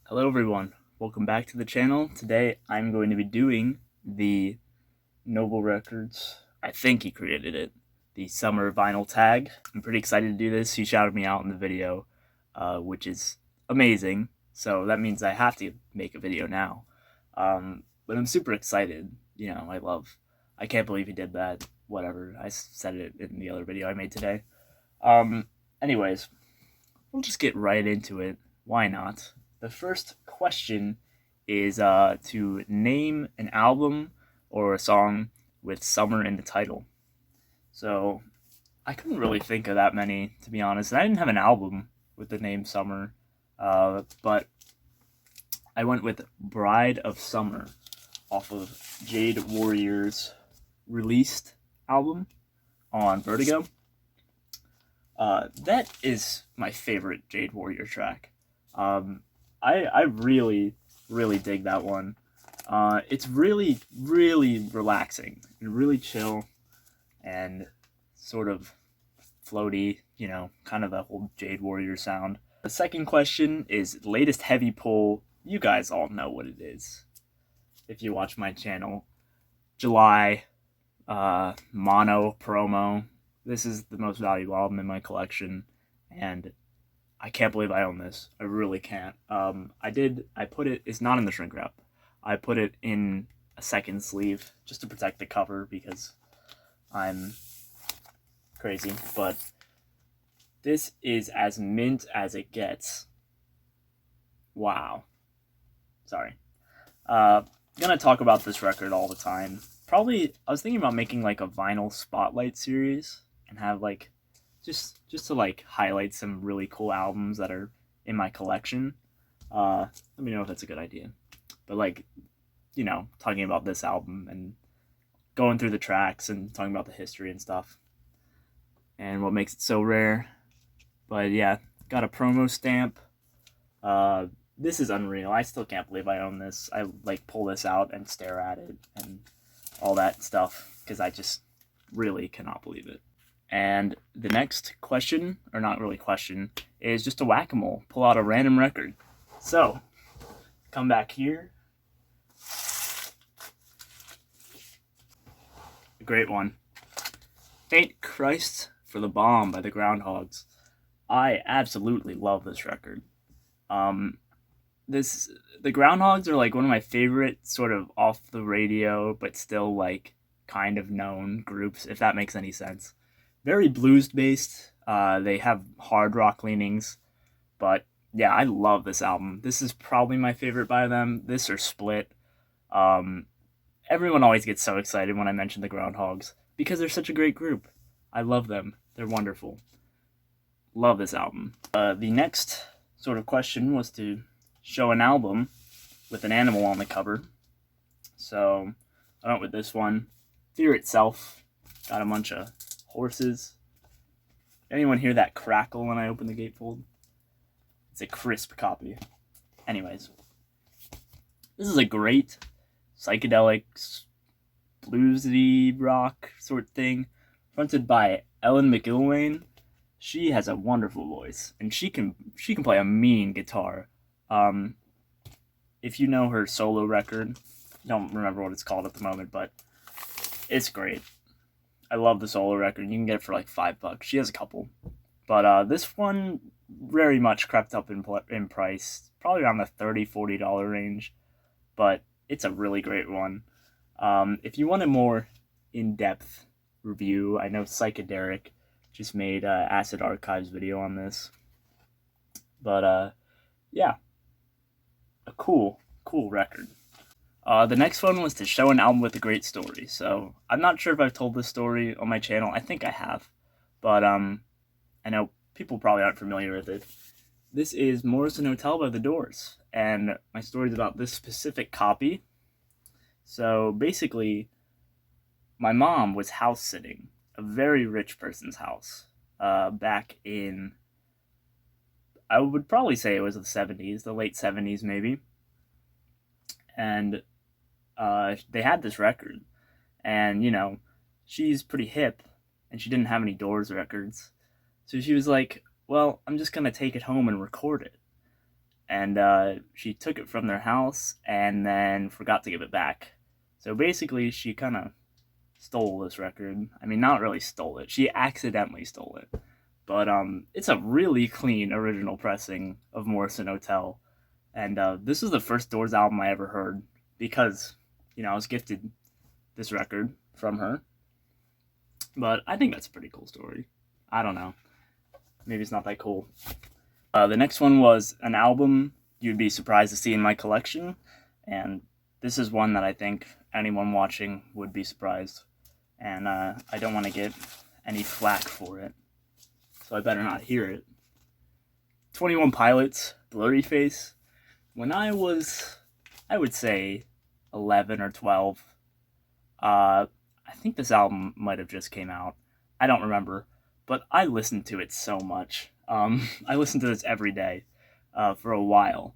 Hello everyone, welcome back to the channel. Today I'm going to be doing the Noble Records, I think he created it, the summer vinyl tag. I'm pretty excited to do this. He shouted me out in the video, which is amazing. So that means I have to make a video now. But I'm super excited. I can't believe he did that. Whatever, I said it in the other video I made today. Anyways, we'll just get right into it. Why not? The first question is to name an album or a song with summer in the title. So I couldn't really think of that many, to be honest. And I didn't have an album with the name Summer, but I went with Bride of Summer off of Jade Warriors' released album on Vertigo. That is my favorite Jade Warrior track. I really, really dig that one. It's really, really relaxing and really chill and sort of floaty, kind of the whole Jade Warrior sound. The second question is latest heavy pull. You guys all know what it is if you watch my channel. July, mono promo. This is the most valuable album in my collection, and I can't believe I own this. I really can't. I put it, it's not in the shrink wrap. I put it in a second sleeve just to protect the cover because I'm crazy. But this is as mint as it gets. Wow. Sorry. Gonna talk about this record all the time. Probably, I was thinking about making like a vinyl spotlight series and have like just to like highlight some really cool albums that are in my collection. Let me know if that's a good idea. But like, talking about this album and going through the tracks and talking about the history and stuff and what makes it so rare. But yeah, got a promo stamp. This is unreal. I still can't believe I own this. I like pull this out and stare at it and all that stuff because I just really cannot believe it. And the next question, or not really question, is just a whack-a-mole. Pull out a random record. So, come back here. A great one. Thank Christ for the Bomb by the Groundhogs. I absolutely love this record. The Groundhogs are like one of my favorite sort of off the radio, but still like kind of known groups, if that makes any sense. Very blues based. They have hard rock leanings, but yeah, I love this album. This is probably my favorite by them. This or Split. Everyone always gets so excited when I mention the Groundhogs because they're such a great group. I love them. They're wonderful. Love this album. The next sort of question was to show an album with an animal on the cover. So I went with this one. Fear Itself. Got a bunch of horses. Anyone hear that crackle when I open the gatefold? It's a crisp copy. Anyways, this is a great psychedelic bluesy rock sort of thing, fronted by Ellen McIlwain. She has a wonderful voice, and she can play a mean guitar. If you know her solo record, don't remember what it's called at the moment, but it's great. I love the solo record. You can get it for like $5. She has a couple, but this one very much crept up in price, probably around the $30-$40 range. But it's a really great one. If you want a more in-depth review, I know Psychedelic just made Acid Archives video on this, but yeah, a cool record. The next one was to show an album with a great story. So I'm not sure if I've told this story on my channel. I think I have, but I know people probably aren't familiar with it. This is Morrison Hotel by The Doors, and my story is about this specific copy. So basically, my mom was house sitting a very rich person's house back in, I would probably say it was the 70s, the late 70s maybe. And they had this record, and she's pretty hip, and she didn't have any Doors records, so she was like, well, I'm just gonna take it home and record it. and she took it from their house and then forgot to give it back. So basically, she kind of stole this record. I mean, not really stole it. She accidentally stole it. But it's a really clean original pressing of Morrison Hotel. And this was the first Doors album I ever heard because, I was gifted this record from her. But I think that's a pretty cool story. I don't know. Maybe it's not that cool. The next one was an album you'd be surprised to see in my collection. And this is one that I think anyone watching would be surprised. And I don't want to get any flack for it, so I better not hear it. 21 Pilots, Blurry Face. When I was, I would say, 11 or 12, I think this album might have just came out. I don't remember, but I listened to it so much. I listened to this every day for a while.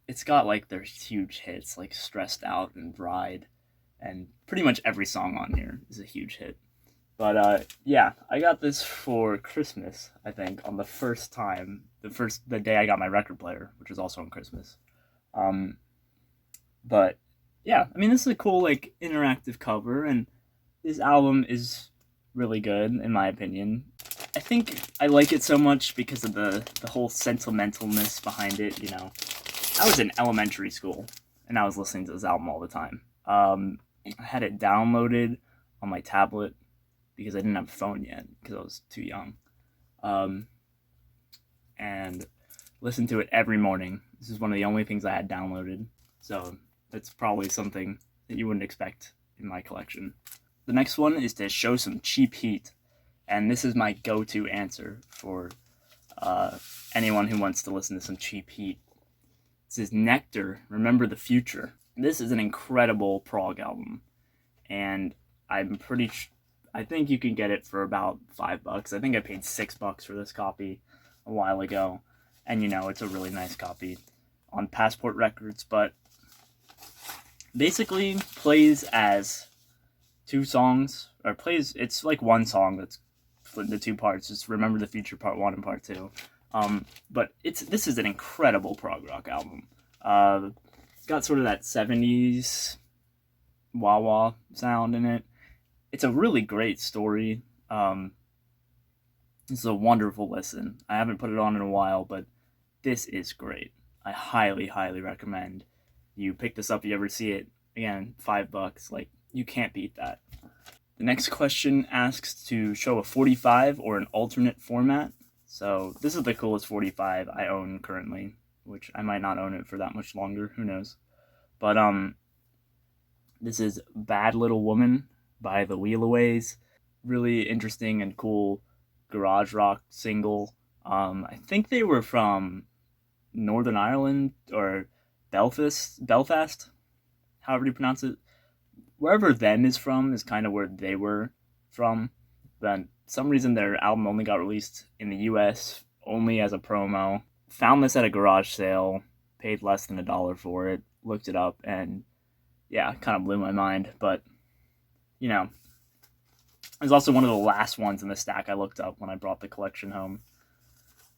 It's got like their huge hits like Stressed Out and Ride, and pretty much every song on here is a huge hit. But yeah, I got this for Christmas, I think, on the first time, the day I got my record player, which was also on Christmas. But yeah, I mean, this is a cool like interactive cover, and this album is really good in my opinion. I think I like it so much because of the whole sentimentalness behind it. I was in elementary school and I was listening to this album all the time. I had it downloaded on my tablet because I didn't have a phone yet because I was too young. And listened to it every morning. This is one of the only things I had downloaded. So that's probably something that you wouldn't expect in my collection. The next one is to show some cheap heat. And this is my go-to answer for anyone who wants to listen to some cheap heat. This is Nectar, Remember the Future. This is an incredible prog album. And I think you can get it for about $5. I think I paid $6 for this copy a while ago. And it's a really nice copy on Passport Records, but basically plays as two songs, or it's like one song that's split into two parts. It's Remember the Future Part 1 and Part 2. But this is an incredible prog rock album. It's got sort of that 70s wah-wah sound in it. It's a really great story. It's a wonderful listen. I haven't put it on in a while, but this is great. I highly, highly recommend you pick this up if you ever see it. Again, $5. Like, you can't beat that. The next question asks to show a 45 or an alternate format. So this is the coolest 45 I own currently, which I might not own it for that much longer. Who knows? But this is Bad Little Woman by the Wheelaways. Really interesting and cool garage rock single. I think they were from Northern Ireland or Belfast, however you pronounce it. Wherever them is from is kind of where they were from. But some reason their album only got released in the US only as a promo. Found this at a garage sale, paid less than $1 for it, looked it up, and yeah, kind of blew my mind. But it was also one of the last ones in the stack I looked up when I brought the collection home.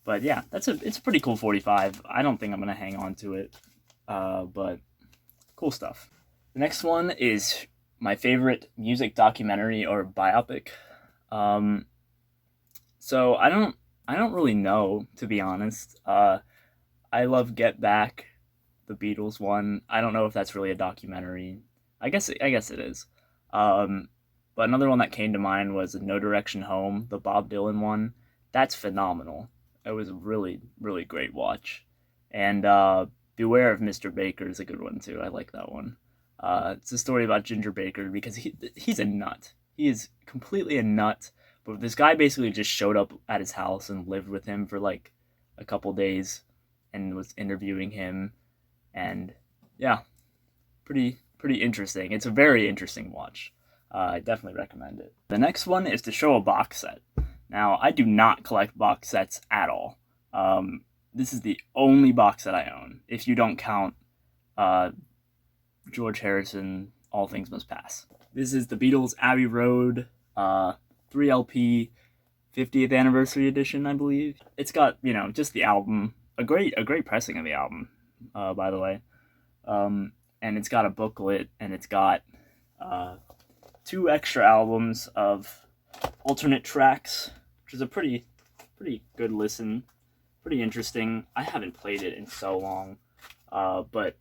But yeah, it's a pretty cool 45. I don't think I'm gonna hang on to it, but cool stuff. The next one is my favorite music documentary or biopic. So I don't really know, to be honest. I love Get Back, the Beatles one. I don't know if that's really a documentary. I guess it is. But another one that came to mind was No Direction Home, the Bob Dylan one. That's phenomenal. It was a really, really great watch. And Beware of Mr. Baker is a good one too. I like that one. It's a story about Ginger Baker because he's a nut. He is completely a nut. But this guy basically just showed up at his house and lived with him for like a couple days and was interviewing him. And yeah, pretty interesting. It's a very interesting watch. I definitely recommend it. The next one is to show a box set. Now, I do not collect box sets at all. This is the only box set I own, if you don't count George Harrison, All Things Must Pass. This is the Beatles Abbey Road 3LP 50th anniversary edition, I believe. It's got, just the album a great pressing of the album, by the way. And it's got a booklet, and it's got uh, 2 extra albums of alternate tracks, which is a pretty good listen, pretty interesting. I haven't played it in so long, but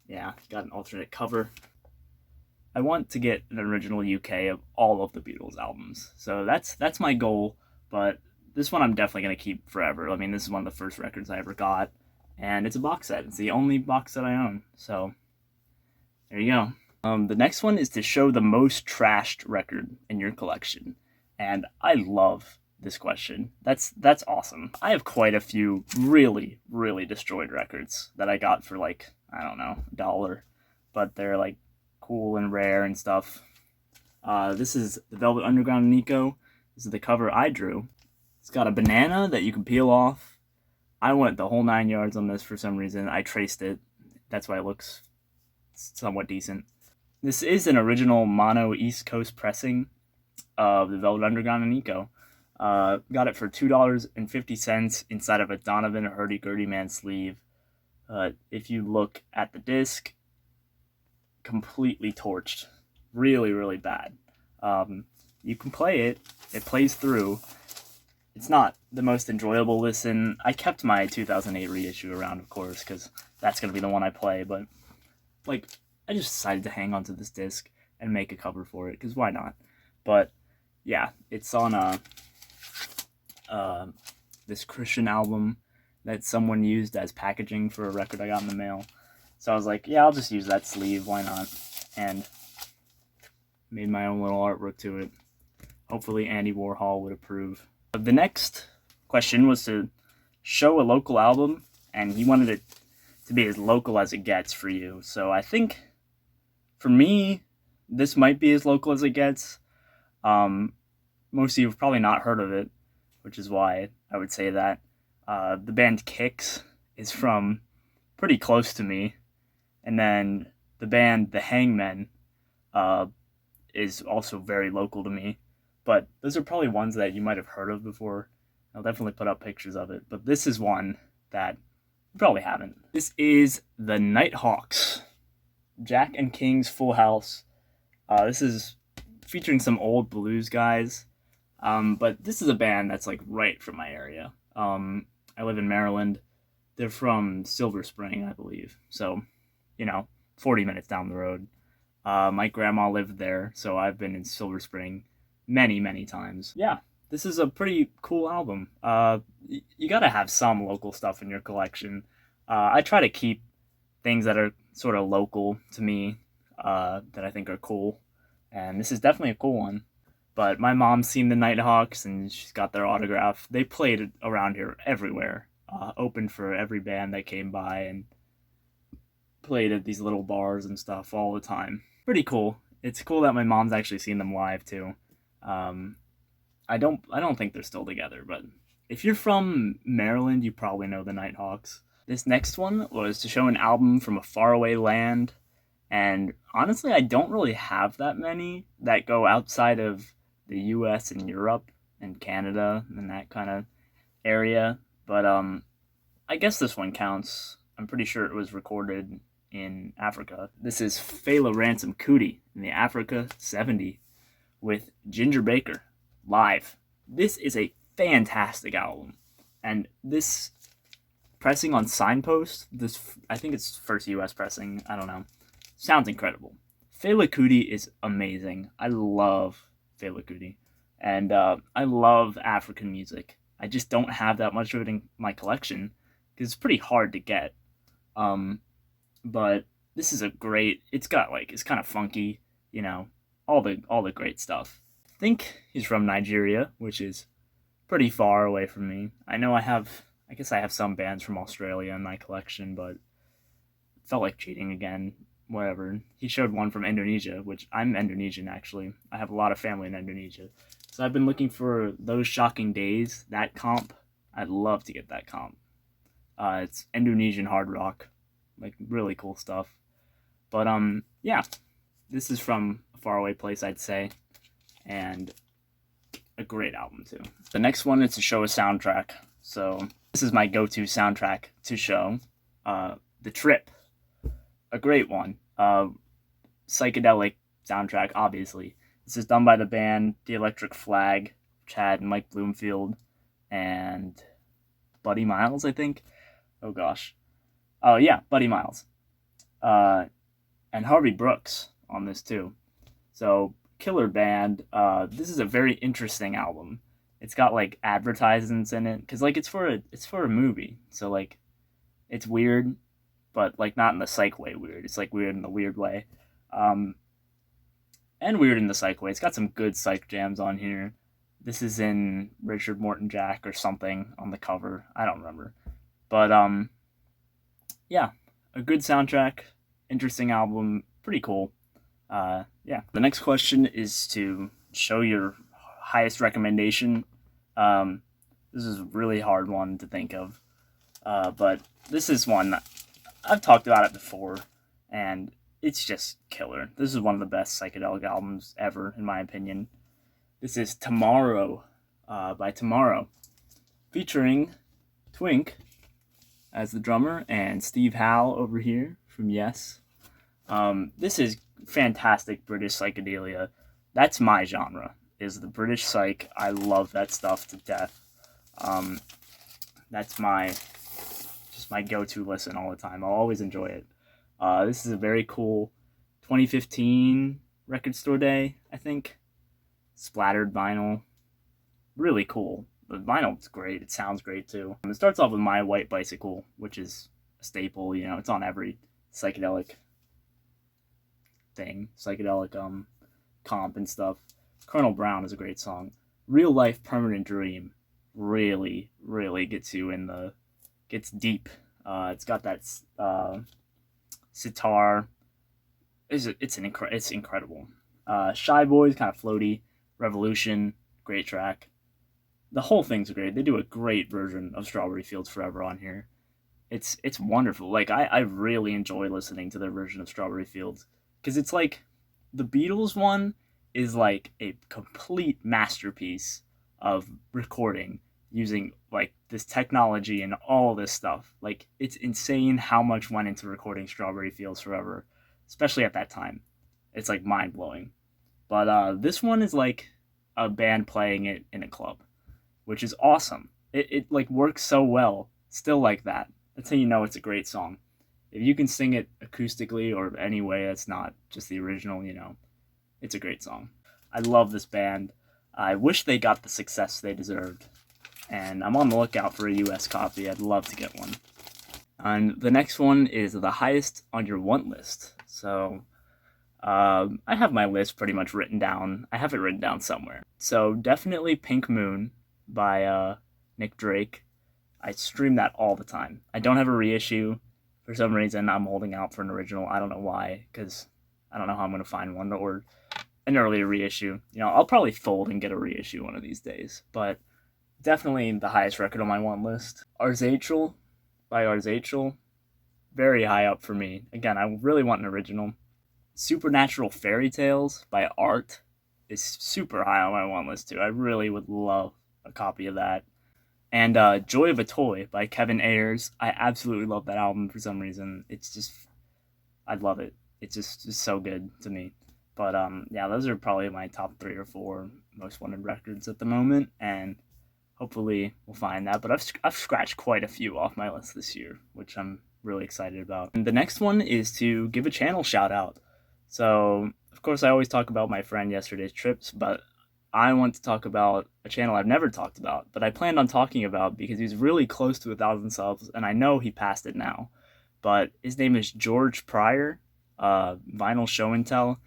yeah, got an alternate cover. I want to get an original UK of all of the Beatles albums, so that's my goal. But this one I'm definitely gonna keep forever. I mean, this is one of the first records I ever got, and it's a box set. It's the only box set I own. So there you go. The next one is to show the most trashed record in your collection, and I love this question. That's awesome. I have quite a few really destroyed records that I got for like, I don't know, $1, but they're like cool and rare and stuff. This is the Velvet Underground Nico. This is the cover I drew. It's got a banana that you can peel off. I went the whole 9 yards on this for some reason. I traced it. That's why it looks somewhat decent. This is an original mono East Coast pressing of the Velvet Underground and Nico. Got it for $2.50 inside of a Donovan Hurdy-Gurdy Man sleeve. If you look at the disc, completely torched. Really bad. You can play it. It plays through. It's not the most enjoyable listen. I kept my 2008 reissue around, of course, because that's going to be the one I play, but like, I just decided to hang onto this disc and make a cover for it, because why not? But yeah, it's on this Christian album that someone used as packaging for a record I got in the mail. So I was like, yeah, I'll just use that sleeve, why not? And made my own little artwork to it. Hopefully Andy Warhol would approve. The next question was to show a local album, and he wanted it to be as local as it gets for you. So I think, for me, this might be as local as it gets. Most of you have probably not heard of it, which is why I would say that. The band Kix is from pretty close to me. And then the band The Hangmen is also very local to me. But those are probably ones that you might have heard of before. I'll definitely put up pictures of it. But this is one that you probably haven't. This is the Nighthawks. Jack and King's Full House. This is featuring some old blues guys. But this is a band that's like right from my area. I live in Maryland. They're from Silver Spring, I believe. So, 40 minutes down the road. My grandma lived there, so I've been in Silver Spring many times. Yeah, this is a pretty cool album. You gotta have some local stuff in your collection. I try to keep things that are sort of local to me, that I think are cool. And this is definitely a cool one. But my mom's seen the Nighthawks, and she's got their autograph. They played around here everywhere. Opened for every band that came by, and played at these little bars and stuff all the time. Pretty cool. It's cool that my mom's actually seen them live too. I don't think they're still together, but if you're from Maryland, you probably know the Nighthawks. This next one was to show an album from a faraway land, and honestly, I don't really have that many that go outside of the US and Europe and Canada and that kind of area, but I guess this one counts. I'm pretty sure it was recorded in Africa. This is Fela Ransom Kuti in the Africa 70 with Ginger Baker live. This is a fantastic album, and this pressing on Signpost, I think it's first US pressing, I don't know, sounds incredible. Fela Kuti is amazing. I love Fela Kuti, and I love African music. I just don't have that much of it in my collection because it's pretty hard to get. But this is it's kind of funky, all the great stuff. I think he's from Nigeria, which is pretty far away from me. I guess I have some bands from Australia in my collection, but felt like cheating again. Whatever. He showed one from Indonesia, which I'm Indonesian actually. I have a lot of family in Indonesia. So I've been looking for Those Shocking Days, that comp. I'd love to get that comp. It's Indonesian hard rock, like really cool stuff. But yeah, this is from a faraway place, I'd say, and a great album too. The next one is to show a soundtrack. So this is my go-to soundtrack to show. The Trip, a great one. Psychedelic soundtrack, obviously. This is done by the band The Electric Flag, Chad and Mike Bloomfield, and Buddy Miles, I think. Oh gosh. Oh yeah, Buddy Miles. And Harvey Brooks on this too. So killer band. This is a very interesting album. It's got like advertisements in it because like it's for a movie. So like it's weird, but like not in the psych way weird. It's like weird in the weird way. And weird in the psych way. It's got some good psych jams on here. This is in Richard Morton Jack or something on the cover. I don't remember. But yeah, a good soundtrack, interesting album, pretty cool. Yeah. The next question is to show your highest recommendation. This is a really hard one to think of. But this is one I've talked about it before, and it's just killer. This is one of the best psychedelic albums ever, in my opinion. This is Tomorrow by Tomorrow, featuring Twink as the drummer and Steve Howe over here from Yes. This is fantastic British psychedelia. That's my genre, is the British psych. I love that stuff to death. That's my go-to listen all the time. I'll always enjoy it. This is a very cool 2015 record store day, I think. Splattered vinyl. Really cool. The vinyl's great. It sounds great too. It starts off with My White Bicycle, which is a staple. You know, it's on every psychedelic thing. Psychedelic comp and stuff. Colonel Brown is a great song. Real Life Permanent Dream really, really gets deep. It's got that sitar. It's incredible. Shy Boys, kind of floaty. Revolution, great track. The whole thing's great. They do a great version of Strawberry Fields Forever on here. It's wonderful. Like I really enjoy listening to their version of Strawberry Fields because it's like the Beatles one is like a complete masterpiece of recording using like this technology and all this stuff. Like it's insane how much went into recording Strawberry Fields Forever, especially at that time. It's like mind blowing. But this one is like a band playing it in a club, which is awesome. It like works so well, still like that. That's how you know it's a great song. If you can sing it acoustically or any way that's not just the original, you know, it's a great song. I love this band. I wish they got the success they deserved. And I'm on the lookout for a US copy. I'd love to get one. And the next one is the highest on your want list. So I have my list pretty much written down. I have it written down somewhere. So definitely Pink Moon by Nick Drake. I stream that all the time. I don't have a reissue. For some reason, I'm holding out for an original. I don't know why, because I don't know how I'm going to find one or an earlier reissue. You know, I'll probably fold and get a reissue one of these days. But definitely the highest record on my want list. Arzachel by Arzachel. Very high up for me. Again, I really want an original. Supernatural Fairy Tales by Art is super high on my want list too. I really would love a copy of that. And Joy of a Toy by Kevin Ayers. I absolutely love that album for some reason. It's just, I love it. It's just so good to me. But yeah, those are probably my top 3 or 4 most wanted records at the moment. And hopefully we'll find that. But I've scratched quite a few off my list this year, which I'm really excited about. And the next one is to give a channel shout out. So, of course, I always talk about my friend Yesterday's Trips, but I want to talk about a channel I've never talked about, but I planned on talking about because he's really close to 1,000 subs, and I know he passed it now. But his name is George Pryor, Vinyl Show and Tell.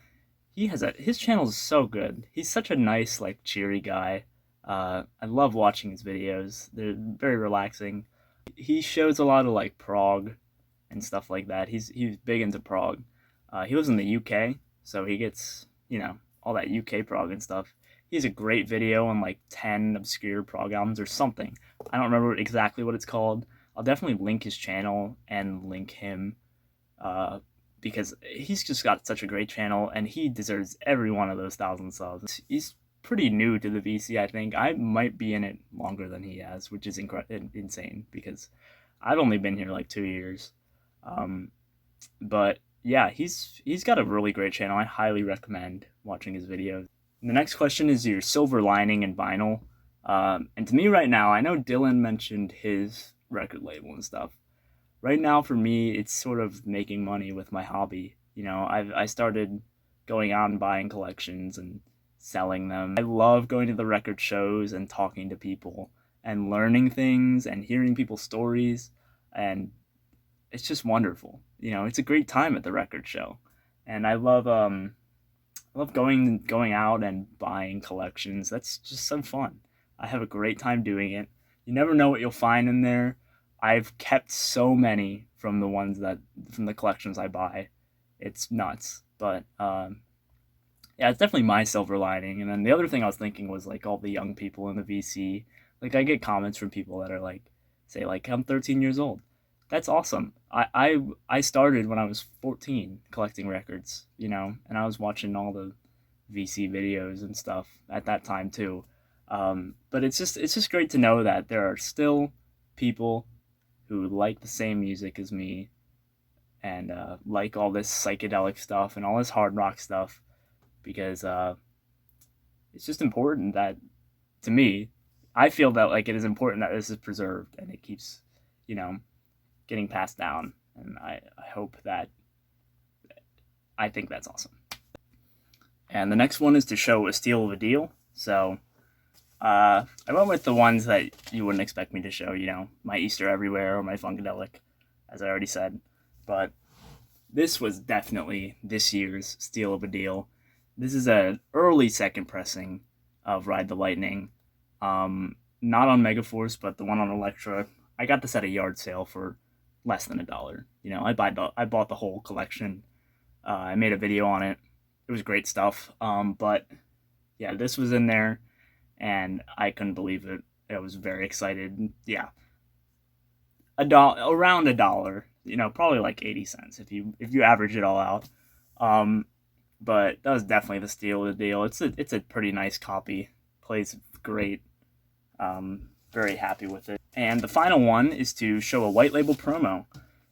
His channel is so good. He's such a nice, like, cheery guy. I love watching his videos. They're very relaxing. He shows a lot of, like, prog and stuff like that. He's big into prog. He lives in the UK, so he gets, you know, all that UK prog and stuff. He has a great video on like 10 obscure prog albums or something. I don't remember exactly what it's called. I'll definitely link his channel and link him because he's just got such a great channel and he deserves every one of those 1,000 subs. He's pretty new to the VC, I think. I might be in it longer than he has, which is insane because I've only been here like 2 years. But yeah, he's got a really great channel. I highly recommend watching his videos. The next question is your silver lining in vinyl. And to me right now, I know Dylan mentioned his record label and stuff. Right now for me, it's sort of making money with my hobby. You know, I started going out and buying collections and selling them. I love going to the record shows and talking to people and learning things and hearing people's stories, and it's just wonderful. You know, it's a great time at the record show. And I love going out and buying collections. That's just so fun. I have a great time doing it. You never know what you'll find in there. I've kept so many from the collections I buy. It's nuts. But yeah, it's definitely my silver lining. And then the other thing I was thinking was like all the young people in the VC. Like I get comments from people that are like, say like, I'm 13 years old. That's awesome. I started when I was 14 collecting records, you know, and I was watching all the VC videos and stuff at that time too. But it's just great to know that there are still people who like the same music as me and like all this psychedelic stuff and all this hard rock stuff, because it's just important that, to me, I feel that like it is important that this is preserved and it keeps, you know, getting passed down. And I hope that, I think that's awesome. And the next one is to show a steal of a deal. So I went with the ones that you wouldn't expect me to show, you know, my Easter Everywhere or my Funkadelic, as I already said. But this was definitely this year's steal of a deal. This is an early second pressing of Ride the Lightning. Not on Megaforce, but the one on Elektra. I got this at a yard sale for less than $1. You know, I bought the whole collection. I made a video on it. It was great stuff. But yeah, this was in there, and I couldn't believe it. I was very excited. Yeah, around $1. You know, probably like 80 cents if you average it all out. But that was definitely the steal of the deal. It's a pretty nice copy. Plays great. Very happy with it. And the final one is to show a white label promo.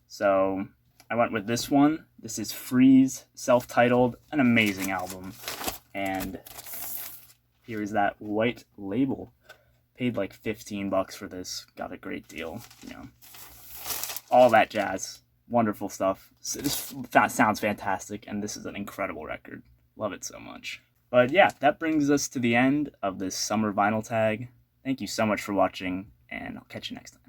So I went with this one. This is Freeze, self-titled, an amazing album. And here is that white label. Paid like $15 for this. Got a great deal, you know. All that jazz. Wonderful stuff. This sounds fantastic, and this is an incredible record. Love it so much. But yeah, that brings us to the end of this summer vinyl tag. Thank you so much for watching, and I'll catch you next time.